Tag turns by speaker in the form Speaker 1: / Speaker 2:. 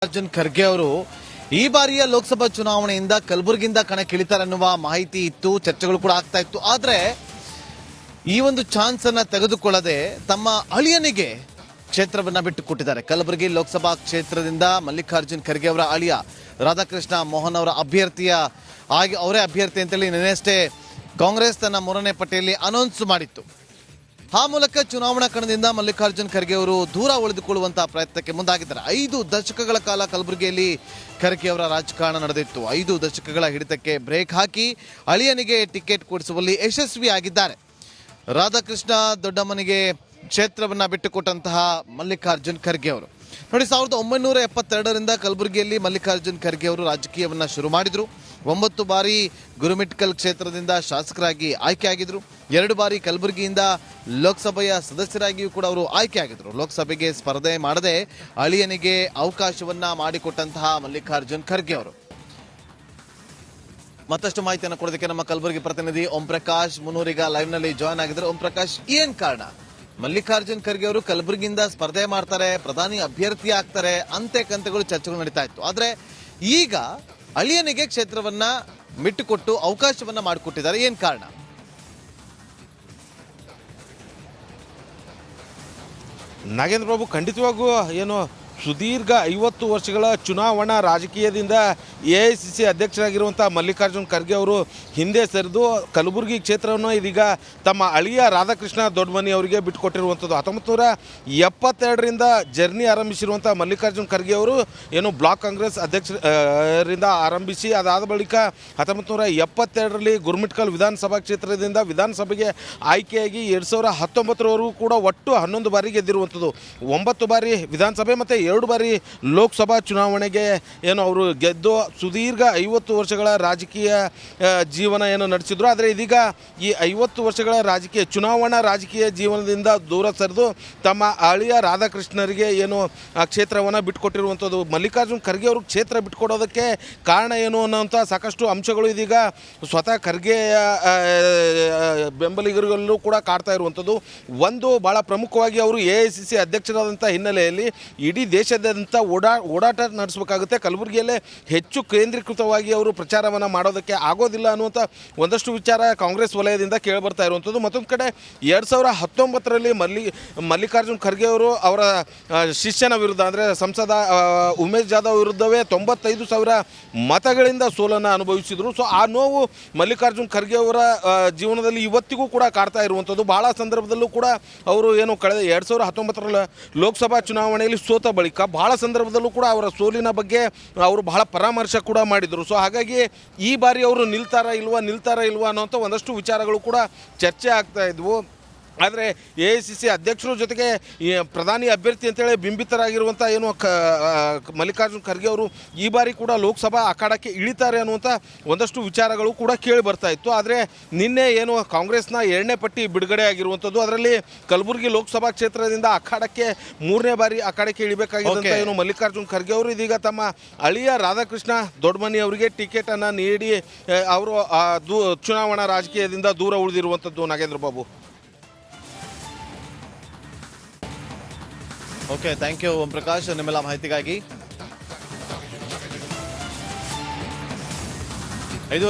Speaker 1: ಅರ್ಜುನ್ ಖರ್ಗೆ ಅವರು ಈ ಬಾರಿಯ ಲೋಕಸಭಾ ಚುನಾವಣೆಯಿಂದ ಕಲಬುರಗಿಯಿಂದ ಕಣಕ್ಕಿಳಿತಾರೆ ಅನ್ನುವ ಮಾಹಿತಿ ಇತ್ತು, ಚರ್ಚೆಗಳು ಕೂಡ ಆಗ್ತಾ ಇತ್ತು. ಆದ್ರೆ ಈ ಒಂದು ಚಾನ್ಸ್ ಅನ್ನ ತೆಗೆದುಕೊಳ್ಳದೆ ತಮ್ಮ ಅಳಿಯನಿಗೆ ಕ್ಷೇತ್ರವನ್ನ ಬಿಟ್ಟುಕೊಟ್ಟಿದ್ದಾರೆ. ಕಲಬುರಗಿ ಲೋಕಸಭಾ ಕ್ಷೇತ್ರದಿಂದ ಮಲ್ಲಿಕಾರ್ಜುನ್ ಖರ್ಗೆ ಅವರ ಅಳಿಯ ರಾಧಾಕೃಷ್ಣ ಮೋಹನ್ ಅವರ ಅವರೇ ಅಭ್ಯರ್ಥಿ ಅಂತೇಳಿ ನಿನ್ನೆಷ್ಟೇ ಕಾಂಗ್ರೆಸ್ ತನ್ನ ಮೂರನೇ ಪಟ್ಟಿಯಲ್ಲಿ ಅನೌನ್ಸ್ ಮಾಡಿತ್ತು. ಆ ಮೂಲಕ ಚುನಾವಣಾ ಕಣದಿಂದ ಮಲ್ಲಿಕಾರ್ಜುನ್ ಖರ್ಗೆ ಅವರು ದೂರ ಉಳಿದುಕೊಳ್ಳುವಂತಹ ಪ್ರಯತ್ನಕ್ಕೆ ಮುಂದಾಗಿದ್ದಾರೆ. 5 ದಶಕಗಳ ಕಾಲ ಕಲಬುರಗಿಯಲ್ಲಿ ಖರ್ಗೆ ಅವರ ರಾಜಕಾರಣ ನಡೆದಿತ್ತು. 5 ದಶಕಗಳ ಹಿಡಿತಕ್ಕೆ ಬ್ರೇಕ್ ಹಾಕಿ ಅಳಿಯನಿಗೆ ಟಿಕೆಟ್ ಕೊಡಿಸುವಲ್ಲಿ ಯಶಸ್ವಿಯಾಗಿದ್ದಾರೆ. ರಾಧಾಕೃಷ್ಣ ದೊಡ್ಡಮ್ಮನಿಗೆ ಕ್ಷೇತ್ರವನ್ನ ಬಿಟ್ಟುಕೊಟ್ಟಂತಹ ಮಲ್ಲಿಕಾರ್ಜುನ್ ಖರ್ಗೆ ಅವರು ನೋಡಿ, 1972ರಿಂದ ಕಲಬುರಗಿಯಲ್ಲಿ ಮಲ್ಲಿಕಾರ್ಜುನ್ ಖರ್ಗೆ ಅವರು ರಾಜಕೀಯವನ್ನ ಶುರು ಮಾಡಿದ್ರು. 9 ಬಾರಿ ಗುರುಮಿಟ್ಕಲ್ ಕ್ಷೇತ್ರದಿಂದ ಶಾಸಕರಾಗಿ ಆಯ್ಕೆಯಾಗಿದ್ರು. 2 ಬಾರಿ ಕಲಬುರಗಿಯಿಂದ ಲೋಕಸಭೆಯ ಸದಸ್ಯರಾಗಿಯೂ ಕೂಡ ಅವರು ಆಯ್ಕೆಯಾಗಿದ್ರು. ಲೋಕಸಭೆಗೆ ಸ್ಪರ್ಧೆ ಮಾಡದೆ ಅಳಿಯನಿಗೆ ಅವಕಾಶವನ್ನ ಮಾಡಿಕೊಟ್ಟಂತಹ ಮಲ್ಲಿಕಾರ್ಜುನ್ ಖರ್ಗೆ ಅವರು. ಮತ್ತಷ್ಟು ಮಾಹಿತಿಯನ್ನು ಕೊಡೋದಕ್ಕೆ ನಮ್ಮ ಕಲಬುರಗಿ ಪ್ರತಿನಿಧಿ ಓಂ ಪ್ರಕಾಶ್ ಮುನ್ನೂರಿಗ ಲೈವ್ ನಲ್ಲಿ ಜಾಯ್ನ್ ಆಗಿದ್ದಾರೆ. ಓಂ ಪ್ರಕಾಶ್, ಏನ್ ಕಾರಣ ಮಲ್ಲಿಕಾರ್ಜುನ್ ಖರ್ಗೆ ಅವರು ಕಲಬುರಗಿಯಿಂದ ಸ್ಪರ್ಧೆ ಮಾಡ್ತಾರೆ, ಪ್ರಧಾನಿ ಅಭ್ಯರ್ಥಿ ಆಗ್ತಾರೆ, ಅಂತೆ ಕಂತೆಗಳು ಚರ್ಚೆಗಳು ನಡೀತಾ ಇತ್ತು. ಆದ್ರೆ ಈಗ ಅಳಿಯನಿಗೆ ಕ್ಷೇತ್ರವನ್ನ ಬಿಟ್ಟುಕೊಟ್ಟು ಅವಕಾಶವನ್ನ ಮಾಡಿಕೊಟ್ಟಿದ್ದಾರೆ, ಏನ್ ಕಾರಣ?
Speaker 2: ನಾಗೇಂದ್ರ ಬಾಬು, ಖಂಡಿತವಾಗೂ ಏನು ಸುದೀರ್ಘ 50 ವರ್ಷಗಳ ಚುನಾವಣಾ ರಾಜಕೀಯದಿಂದ AICC ಅಧ್ಯಕ್ಷರಾಗಿರುವಂಥ ಮಲ್ಲಿಕಾರ್ಜುನ್ ಖರ್ಗೆ ಅವರು ಹಿಂದೆ ಸರಿದು ಕಲಬುರಗಿ ಕ್ಷೇತ್ರವನ್ನು ಇದೀಗ ತಮ್ಮ ಅಳಿಯ ರಾಧಾಕೃಷ್ಣ ದೊಡ್ಡಮನಿ ಅವರಿಗೆ ಬಿಟ್ಟುಕೊಟ್ಟಿರುವಂಥದ್ದು. 1972ರಿಂದ ಜರ್ನಿ ಆರಂಭಿಸಿರುವಂಥ ಮಲ್ಲಿಕಾರ್ಜುನ್ ಖರ್ಗೆ ಅವರು ಏನು ಬ್ಲಾಕ್ ಕಾಂಗ್ರೆಸ್ ಅಧ್ಯಕ್ಷರಿಂದ ಆರಂಭಿಸಿ ಅದಾದ ಬಳಿಕ 1972ರಲ್ಲಿ ಗುರುಮಿಟ್ಕಲ್ ವಿಧಾನಸಭಾ ಕ್ಷೇತ್ರದಿಂದ ವಿಧಾನಸಭೆಗೆ ಆಯ್ಕೆಯಾಗಿ 2019ರವರೆಗೂ ಕೂಡ ಒಟ್ಟು 11 ಬಾರಿ ಗೆದ್ದಿರುವಂಥದ್ದು. 9 ಬಾರಿ ವಿಧಾನಸಭೆ ಮತ್ತು 2 ಬಾರಿ ಲೋಕಸಭಾ ಚುನಾವಣೆಗೆ ಏನು ಅವರು ಗೆದ್ದು ಸುದೀರ್ಘ 50 ವರ್ಷಗಳ ರಾಜಕೀಯ ಜೀವನ ಏನು ನಡೆಸಿದ್ರು. ಆದರೆ ಇದೀಗ ಈ 50 ವರ್ಷಗಳ ಚುನಾವಣಾ ರಾಜಕೀಯ ಜೀವನದಿಂದ ದೂರ ಸರಿದು ತಮ್ಮ ಅಳಿಯ ರಾಧಾಕೃಷ್ಣರಿಗೆ ಏನು ಕ್ಷೇತ್ರವನ್ನು ಬಿಟ್ಟುಕೊಟ್ಟಿರುವಂಥದ್ದು. ಮಲ್ಲಿಕಾರ್ಜುನ್ ಖರ್ಗೆ ಅವರು ಕ್ಷೇತ್ರ ಬಿಟ್ಟುಕೊಡೋದಕ್ಕೆ ಕಾರಣ ಏನು ಅನ್ನೋಂಥ ಸಾಕಷ್ಟು ಅಂಶಗಳು ಇದೀಗ ಸ್ವತಃ ಖರ್ಗೆಯ ಬೆಂಬಲಿಗರಲ್ಲೂ ಕೂಡ ಕಾಡ್ತಾ ಇರುವಂಥದ್ದು. ಒಂದು ಭಾಳ ಪ್ರಮುಖವಾಗಿ ಅವರು AICC ಅಧ್ಯಕ್ಷರಾದಂಥ ಹಿನ್ನೆಲೆಯಲ್ಲಿ ಇಡೀ ದೇಶದಾದ್ಯಂತ ಓಡಾಟ ನಡೆಸಬೇಕಾಗುತ್ತೆ. ಕಲಬುರಗಿಯಲ್ಲೇ ಹೆಚ್ಚು ಕೇಂದ್ರೀಕೃತವಾಗಿ ಅವರು ಪ್ರಚಾರವನ್ನು ಮಾಡೋದಕ್ಕೆ ಆಗೋದಿಲ್ಲ ಅನ್ನುವಂಥ ಒಂದಷ್ಟು ವಿಚಾರ ಕಾಂಗ್ರೆಸ್ ವಲಯದಿಂದ ಕೇಳಿಬರ್ತಾ ಇರುವಂಥದ್ದು. ಮತ್ತೊಂದು ಕಡೆ 2019ರಲ್ಲಿ ಮಲ್ಲಿಕಾರ್ಜುನ್ ಖರ್ಗೆ ಅವರು ಅವರ ಶಿಷ್ಯನ ವಿರುದ್ಧ ಅಂದರೆ ಸಂಸದ ಉಮೇಶ್ ಜಾಧವ್ ವಿರುದ್ಧವೇ 95,000 ಮತಗಳಿಂದ ಸೋಲನ್ನು ಅನುಭವಿಸಿದರು. ಸೊ ಆ ನೋವು ಮಲ್ಲಿಕಾರ್ಜುನ್ ಖರ್ಗೆ ಅವರ ಜೀವನದಲ್ಲಿ ಇವತ್ತಿಗೂ ಕೂಡ ಕಾಡ್ತಾ ಇರುವಂಥದ್ದು. ಬಹಳ ಸಂದರ್ಭದಲ್ಲೂ ಕೂಡ ಅವರು ಏನು ಕಳೆದ 2019ರ ಲೋಕಸಭಾ ಚುನಾವಣೆಯಲ್ಲಿ ಸೋತ ಬಳಿಕ ಬಹಳ ಸಂದರ್ಭದಲ್ಲೂ ಕೂಡ ಅವರ ಸೋಲಿನ ಬಗ್ಗೆ ಅವರು ಬಹಳ ಪರಾಮರ್ಶೆ ಕೂಡ ಮಾಡಿದರು. ಸೊ ಹಾಗಾಗಿ ಈ ಬಾರಿ ಅವರು ನಿಲ್ತಾರಾ ಇಲ್ವಾ ಅನ್ನೋಂಥ ಒಂದಷ್ಟು ವಿಚಾರಗಳು ಕೂಡ ಚರ್ಚೆ ಆಗ್ತಾ ಇದ್ವು. ಆದರೆ AICC ಅಧ್ಯಕ್ಷರ ಜೊತೆಗೆ ಪ್ರಧಾನಿ ಅಭ್ಯರ್ಥಿ ಅಂತೇಳಿ ಬಿಂಬಿತರಾಗಿರುವಂಥ ಏನು ಮಲ್ಲಿಕಾರ್ಜುನ್ ಖರ್ಗೆ ಅವರು ಈ ಬಾರಿ ಕೂಡ ಲೋಕಸಭಾ ಅಖಾಡಕ್ಕೆ ಇಳಿತಾರೆ ಅನ್ನುವಂಥ ಒಂದಷ್ಟು ವಿಚಾರಗಳು ಕೂಡ ಕೇಳಿ ಬರ್ತಾ ಇತ್ತು. ಆದರೆ ನಿನ್ನೆ ಏನು ಕಾಂಗ್ರೆಸ್ನ 2ನೇ ಪಟ್ಟಿ ಬಿಡುಗಡೆ ಆಗಿರುವಂಥದ್ದು, ಅದರಲ್ಲಿ ಕಲಬುರಗಿ ಲೋಕಸಭಾ ಕ್ಷೇತ್ರದಿಂದ ಅಖಾಡಕ್ಕೆ 3ನೇ ಬಾರಿ ಅಖಾಡಕ್ಕೆ ಇಳಿಬೇಕಾಗಿದ್ದಂಥ ಏನು ಮಲ್ಲಿಕಾರ್ಜುನ್ ಖರ್ಗೆ ಅವರು ಇದೀಗ ತಮ್ಮ ಅಳಿಯ ರಾಧಾಕೃಷ್ಣ ದೊಡ್ಡಮನಿ ಅವರಿಗೆ ಟಿಕೆಟನ್ನು ನೀಡಿ ಅವರು ಚುನಾವಣಾ ರಾಜಕೀಯದಿಂದ ದೂರ ಉಳಿದಿರುವಂಥದ್ದು. Nagendra Babu.
Speaker 1: Okay, thank you Om Prakash, ನಿಮ್ಮೆಲ್ಲ ಮಾಹಿತಿಗಾಗಿ.